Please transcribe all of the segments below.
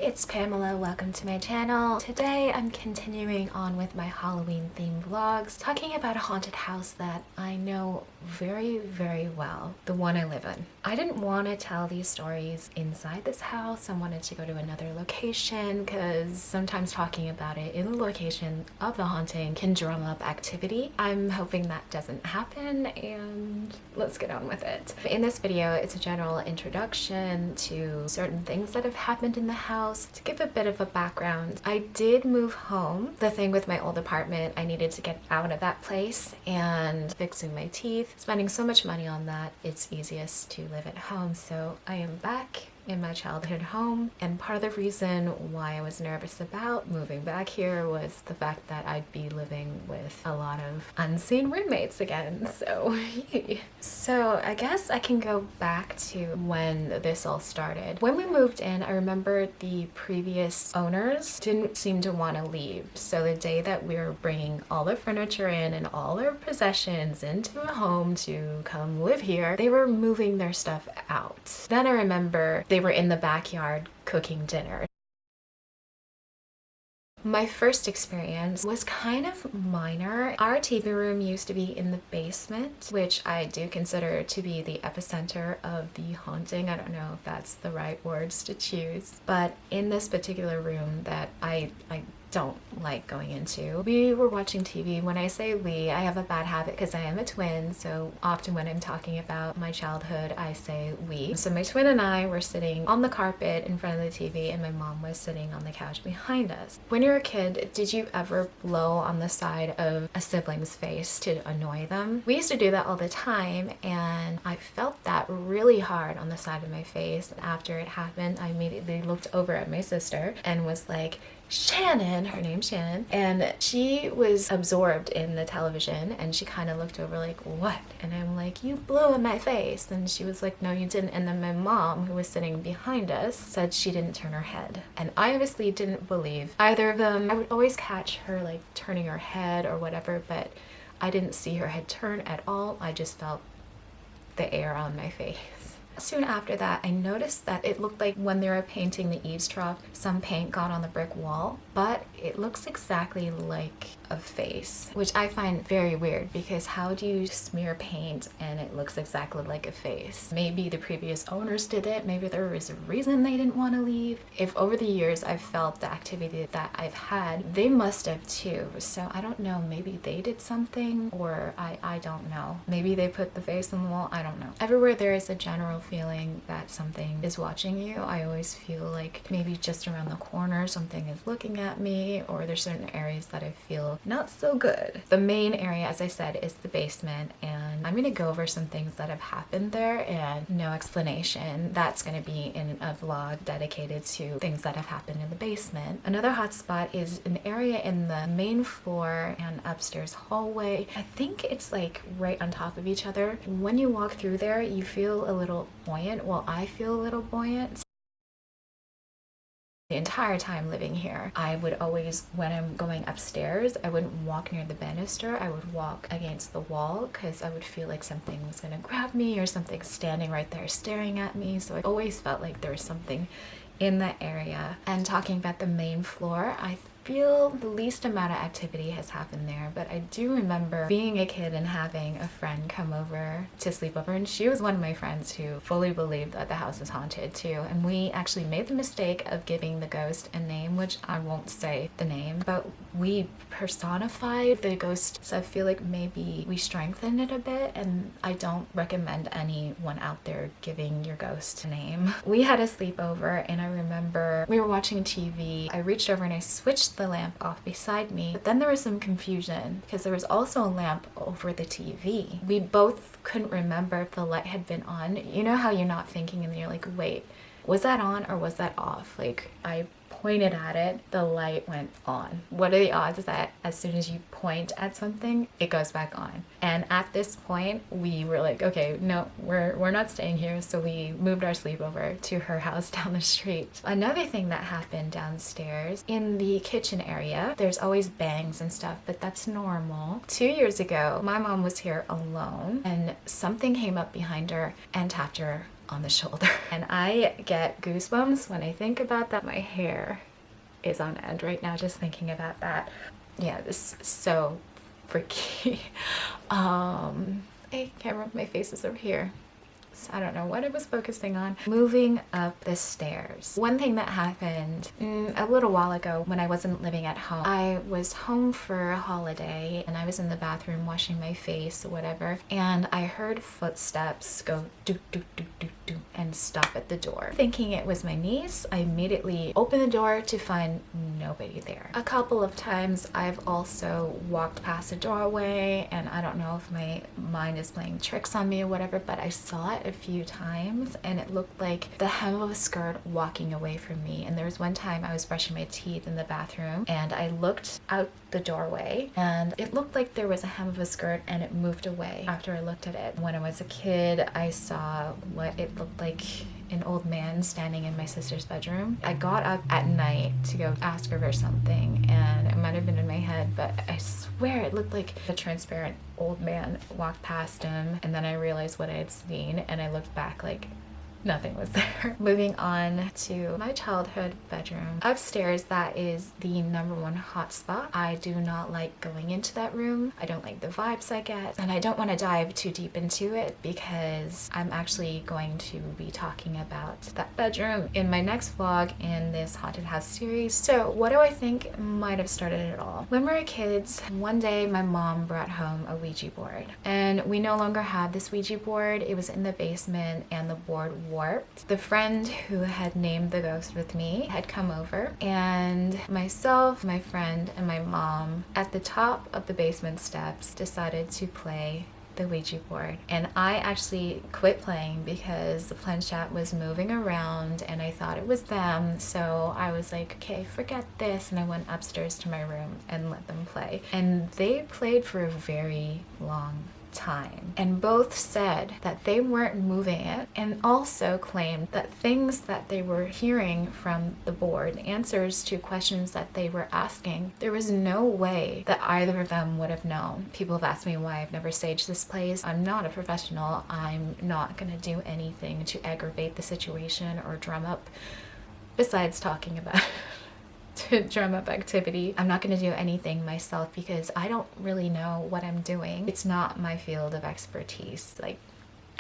it's Pamela. Welcome to my channel. Today I'm continuing on with my Halloween themed vlogs, talking about a haunted house that I know very well, the one I live in. I didn't want to tell these stories inside this house. I wanted to go to another location because sometimes talking about it in the location of the haunting can drum up activity. I'm hoping that doesn't happen, and let's get on with it. In this video, it's a general introduction to certain things that have happened in the house. To give a bit of a background, I did move home. The thing with my old apartment, I needed to get out of that place, and fixing my teeth, spending so much money on that, it's easiest to live at home. So I am back in my childhood home, and part of the reason why I was nervous about moving back here was the fact that I'd be living with a lot of unseen roommates again. So I guess I can go back to when this all started. When we moved in, I remember the previous owners didn't seem to want to leave. So the day that we were bringing all the furniture in and all our possessions into a home to come live here, they were moving their stuff out. Then I remember they were in the backyard cooking dinner. My first experience was kind of minor. Our TV room used to be in the basement, which I do consider to be the epicenter of the haunting. I don't know if that's the right words to choose, but in this particular room that I don't like going into, we were watching TV. When I say we, I have a bad habit because I am a twin, so often when I'm talking about my childhood, I say we. So my twin and I were sitting on the carpet in front of the TV, and my mom was sitting on the couch behind us. When you're a kid, did you ever blow on the side of a sibling's face to annoy them? We used to do that all the time, and I felt that really hard on the side of my face. After it happened, I immediately looked over at my sister and was like, Shannon, her name's Shannon, and she was absorbed in the television, and she kind of looked over like, what? And I'm like, you blew in my face. And she was like, no, you didn't. And then my mom, who was sitting behind us, said she didn't turn her head. And I obviously didn't believe either of them. I would always catch her like turning her head or whatever, but I didn't see her head turn at all. I just felt the air on my face. Soon after that, I noticed that it looked like when they were painting the eaves trough, some paint got on the brick wall, but it looks exactly like a face, which I find very weird because how do you smear paint and it looks exactly like a face? Maybe the previous owners did it, maybe there was a reason they didn't want to leave. If over the years I've felt the activity that I've had, they must have too. So I don't know, maybe they did something, or I don't know. Maybe they put the face on the wall, I don't know. Everywhere there is a general feeling that something is watching you. I always feel like maybe just around the corner something is looking at me, or there's certain areas that I feel not so good. The main area, as I said, is the basement, and I'm gonna go over some things that have happened there and no explanation. That's gonna be in a vlog dedicated to things that have happened in the basement. Another hot spot is an area in the main floor and upstairs hallway. I think it's like right on top of each other. When you walk through there, you feel a little buoyant. Well, I feel a little buoyant. The entire time living here, I would always, when I'm going upstairs, I wouldn't walk near the banister. I would walk against the wall because I would feel like something was gonna grab me or something standing right there staring at me. So I always felt like there was something in that area. And talking about the main floor, I feel the least amount of activity has happened there, but I do remember being a kid and having a friend come over to sleep over, and she was one of my friends who fully believed that the house is haunted too, and we actually made the mistake of giving the ghost a name, which I won't say the name, but we personified the ghost, so I feel like maybe we strengthened it a bit, and I don't recommend anyone out there giving your ghost a name. We had a sleepover, and I remember we were watching TV. I reached over and I switched the lamp off beside me, but then there was some confusion because there was also a lamp over the TV. We both couldn't remember if the light had been on. You know how you're not thinking and you're like, wait, was that on or was that off? Like, I pointed at it, the light went on. What are the odds that as soon as you point at something, it goes back on? And at this point, we were like, okay, no, we're not staying here. So we moved our sleepover to her house down the street. Another thing that happened downstairs, in the kitchen area, there's always bangs and stuff, but that's normal. 2 years ago, my mom was here alone and something came up behind her and tapped her on the shoulder. And I get goosebumps when I think about that. My hair is on end right now just thinking about that. Yeah, this is so freaky. Hey, camera, my face is over here. I don't know what I was focusing on. Moving up the stairs. One thing that happened a little while ago when I wasn't living at home, I was home for a holiday and I was in the bathroom washing my face or whatever, and I heard footsteps go do do do do do and stop at the door. Thinking it was my niece, I immediately opened the door to find nobody there. A couple of times I've also walked past a doorway and I don't know if my mind is playing tricks on me or whatever, but I saw it a few times and it looked like the hem of a skirt walking away from me. And there was one time I was brushing my teeth in the bathroom and I looked out the doorway and it looked like there was a hem of a skirt and it moved away after I looked at it. When I was a kid, I saw what it looked like an old man standing in my sister's bedroom. I got up at night to go ask her for something and it might have been in my head, but I swear it looked like a transparent old man walked past him, and then I realized what I had seen and I looked back like nothing was there. Moving on to my childhood bedroom. Upstairs, that is the #1 hot spot. I do not like going into that room. I don't like the vibes I get, and I don't want to dive too deep into it because I'm actually going to be talking about that bedroom in my next vlog in this haunted house series. So what do I think might have started it all? When we were kids, one day my mom brought home a Ouija board, and we no longer had this Ouija board. It was in the basement and the board warped. The friend who had named the ghost with me had come over, and myself, my friend, and my mom at the top of the basement steps decided to play the Ouija board. And I actually quit playing because the planchette was moving around and I thought it was them. So I was like, okay, forget this. And I went upstairs to my room and let them play. And they played for a very long time, and both said that they weren't moving it, and also claimed that things that they were hearing from the board, answers to questions that they were asking, there was no way that either of them would have known. People have asked me why I've never staged this place. I'm not a professional. I'm not gonna do anything to aggravate the situation or drum up, besides talking about to drum up activity. I'm not going to do anything myself because I don't really know what I'm doing. It's not my field of expertise, like,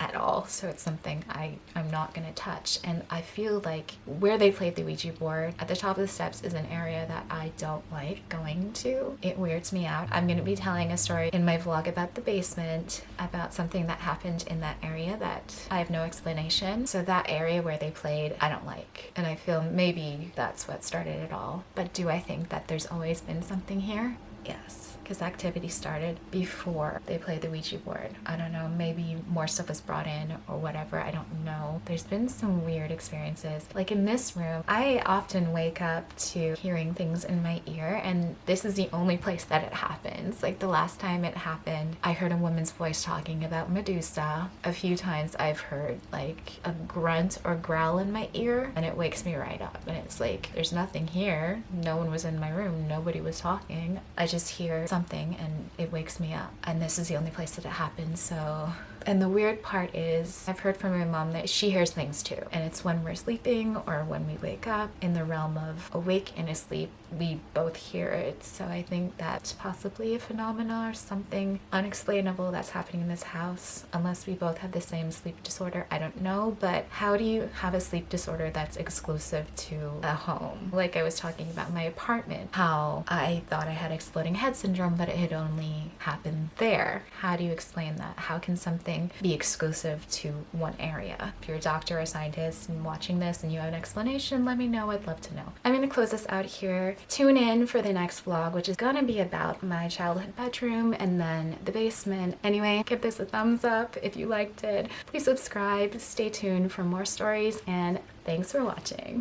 at all. So it's something I'm not going to touch. And I feel like where they played the Ouija board at the top of the steps is an area that I don't like going to. It weirds me out. I'm going to be telling a story in my vlog about the basement, about something that happened in that area that I have no explanation. So that area where they played, I don't like. And I feel maybe that's what started it all. But do I think that there's always been something here? Yes. Because activity started before they played the Ouija board. I don't know, maybe more stuff was brought in or whatever, I don't know. There's been some weird experiences. Like in this room, I often wake up to hearing things in my ear, and this is the only place that it happens. Like the last time it happened, I heard a woman's voice talking about Medusa. A few times I've heard like a grunt or growl in my ear, and it wakes me right up. And it's like, there's nothing here. No one was in my room. Nobody was talking. I just hear something and it wakes me up, and this is the only place that it happens. So, and the weird part is I've heard from my mom that she hears things too, and it's when we're sleeping or when we wake up. In the realm of awake and asleep, we both hear it. So I think that's possibly a phenomena or something unexplainable that's happening in this house, unless we both have the same sleep disorder. I don't know, but how do you have a sleep disorder that's exclusive to a home? Like I was talking about my apartment, how I thought I had exploding head syndrome, but it had only happened there. How do you explain that? How can something be exclusive to one area? If you're a doctor or scientist and watching this and you have an explanation, let me know. I'd love to know. I'm gonna close this out here. Tune in for the next vlog, which is gonna be about my childhood bedroom and then the basement. Anyway, give this a thumbs up if you liked it. Please subscribe. Stay tuned for more stories, and thanks for watching.